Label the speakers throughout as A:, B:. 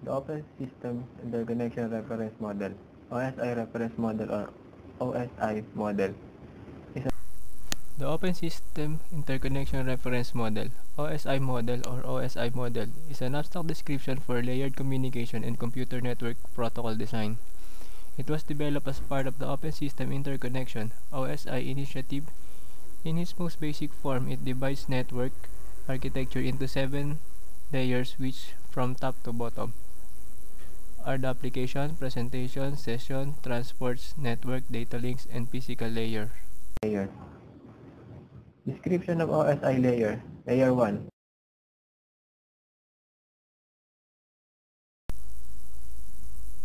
A: The Open System Interconnection Reference Model, OSI Reference Model or OSI Model, is a
B: The Open System Interconnection Reference Model, OSI model or OSI model, is an abstract description for layered communication and computer network protocol design. It was developed as part of the Open System Interconnection (OSI) initiative. In its most basic form, it divides network architecture into 7 layers which, from top to bottom, are the application, presentation, session, transports, network, data links, and physical layer.
A: layer. Description of OSI layer. Layer 1.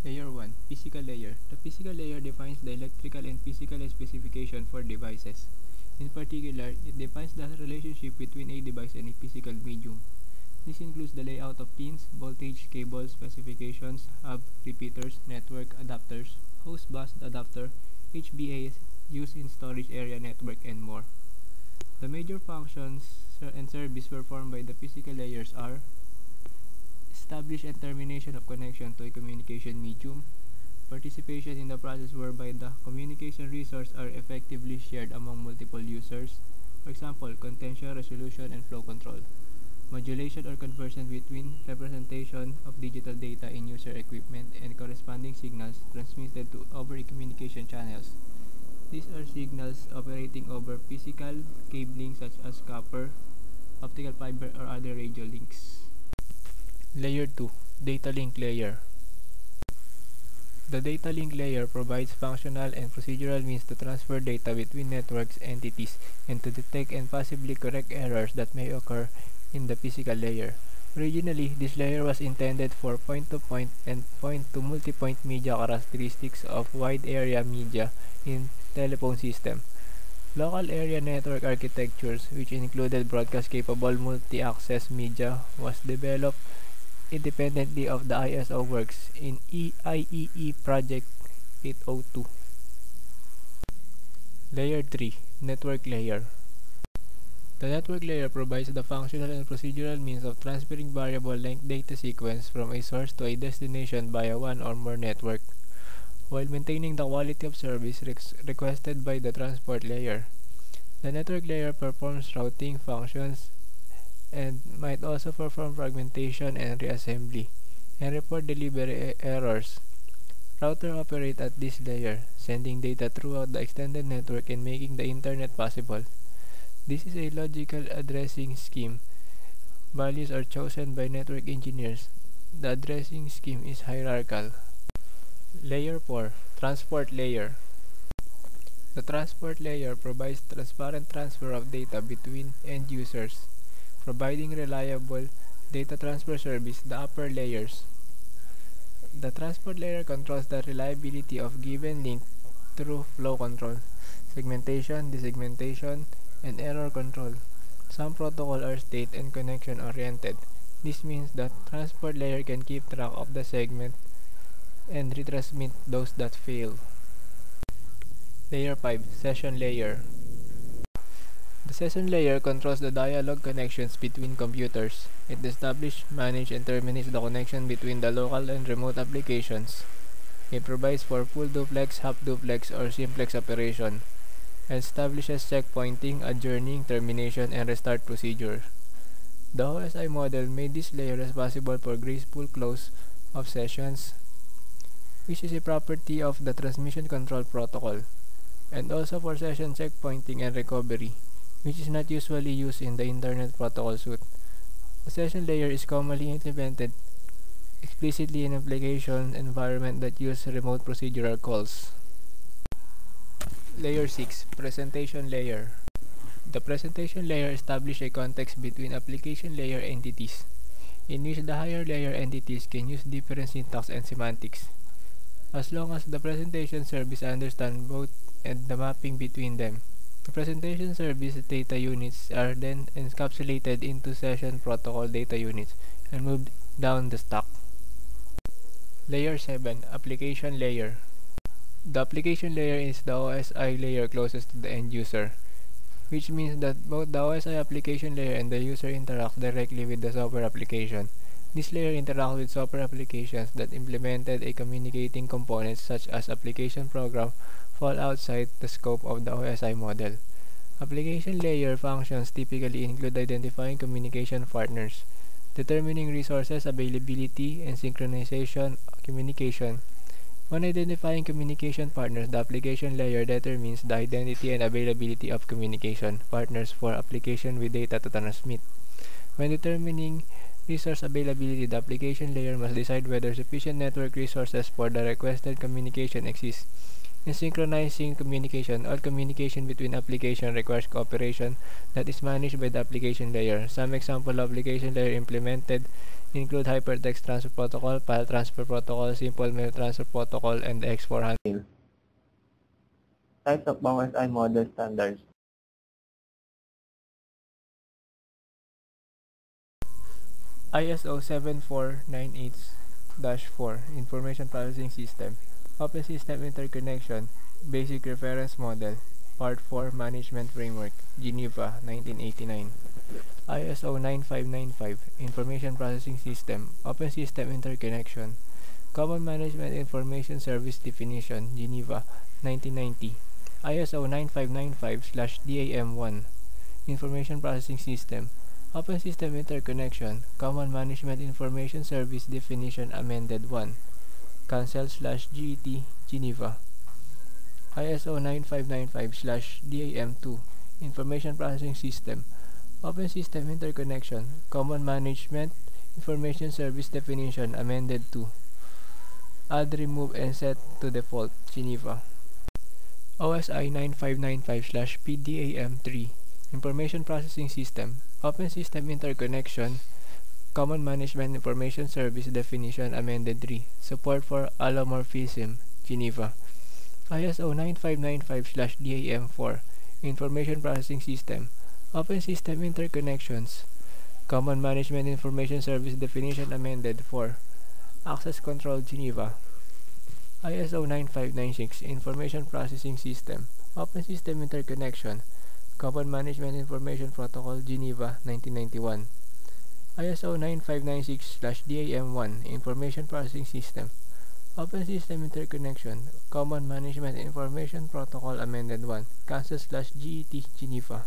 B: Layer 1. Physical layer. The physical layer defines the electrical and physical specification for devices. In particular, it defines the relationship between a device and a physical medium. This includes the layout of pins, voltage, cables, specifications, hub, repeaters, network, adapters, host bus adapter, HBAs used in storage area network, and more. The major functions and services performed by the physical layers are establish and termination of connection to a communication medium, participation in the process whereby the communication resources are effectively shared among multiple users, for example, contention, resolution, and flow control, modulation or conversion between representation of digital data in user equipment and corresponding signals transmitted to over communication channels. These are signals operating over physical cabling such as copper, optical fiber, or other radio links. Layer 2. Data link layer. The data link layer provides functional and procedural means to transfer data between networks entities and to detect and possibly correct errors that may occur in the physical layer. Originally, this layer was intended for point-to-point and point-to-multipoint media characteristics of wide area media in telephone system. Local area network architectures, which included broadcast-capable multi-access media, was developed independently of the ISO works in IEEE Project 802. Layer 3. Network layer. The network layer provides the functional and procedural means of transferring variable length data sequence from a source to a destination via one or more network, while maintaining the quality of service requested by the transport layer. The network layer performs routing functions and might also perform fragmentation and reassembly, and report delivery errors. Routers operate at this layer, sending data throughout the extended network and making the internet possible. This is a logical addressing scheme. Values are chosen by network engineers. The addressing scheme is hierarchical. Layer 4. Transport layer. The transport layer provides transparent transfer of data between end users, providing reliable data transfer service. The upper layers. The transport layer controls the reliability of given link through flow control, segmentation, desegmentation, and error control. Some protocols are state and connection oriented. This means that transport layer can keep track of the segment and retransmit those that fail. Layer 5. Session layer. The session layer controls the dialogue connections between computers. It establishes, manages, and terminates the connection between the local and remote applications. It provides for full duplex, half duplex, or simplex operation, and establishes checkpointing, adjourning, termination, and restart procedure. The OSI model made this layer as possible for graceful close of sessions, which is a property of the transmission control protocol, and also for session checkpointing and recovery, which is not usually used in the Internet Protocol suite. The session layer is commonly implemented explicitly in application environment that use remote procedural calls. Layer 6. Presentation layer. The presentation layer establishes a context between application layer entities, in which the higher layer entities can use different syntax and semantics, as long as the presentation service understands both and the mapping between them. The presentation service data units are then encapsulated into session protocol data units and moved down the stack. Layer 7. Application layer. The application layer is the OSI layer closest to the end user, which means that both the OSI application layer and the user interact directly with the software application. This layer interacts with software applications that implemented a communicating components such as application program fall outside the scope of the OSI model. Application layer functions typically include identifying communication partners, determining resources availability, and synchronization communication. When identifying communication partners, the application layer determines the identity and availability of communication partners for application with data to transmit. When determining resource availability, the application layer must decide whether sufficient network resources for the requested communication exist. In synchronizing communication, all communication between applications requires cooperation that is managed by the application layer. Some example of application layer implemented include Hypertext Transfer Protocol, File Transfer Protocol, Simple Mail Transfer Protocol, and X400.
A: Types of OSI model standards.
B: ISO 7498-4 Information Processing System, Open System Interconnection, Basic Reference Model, Part 4 Management Framework, Geneva, 1989. ISO 9595 Information Processing System, Open System Interconnection, Common Management Information Service Definition, Geneva, 1990. ISO 9595/DAM1 Information Processing System, Open System Interconnection, Common Management Information Service Definition Amended 1, Cancel/GET, Geneva. ISO 9595/DAM2 Information Processing System, Open System Interconnection, Common Management Information Service Definition Amended 2, Add, Remove, and Set to Default, Geneva. OSI 9595/PDAM3 Information Processing System, Open System Interconnection, Common Management Information Service Definition Amended 3, Support for Allomorphism, Geneva. ISO 9595/DAM4 Information Processing System, Open System Interconnections, Common Management Information Service Definition Amended 4, Access Control, Geneva. ISO 9596 Information Processing System, Open System Interconnection, Common Management Information Protocol, Geneva, 1991. ISO 9596/DAM1 Information Processing System, Open System Interconnection, Common Management Information Protocol Amended 1, Kansas/GET, Geneva.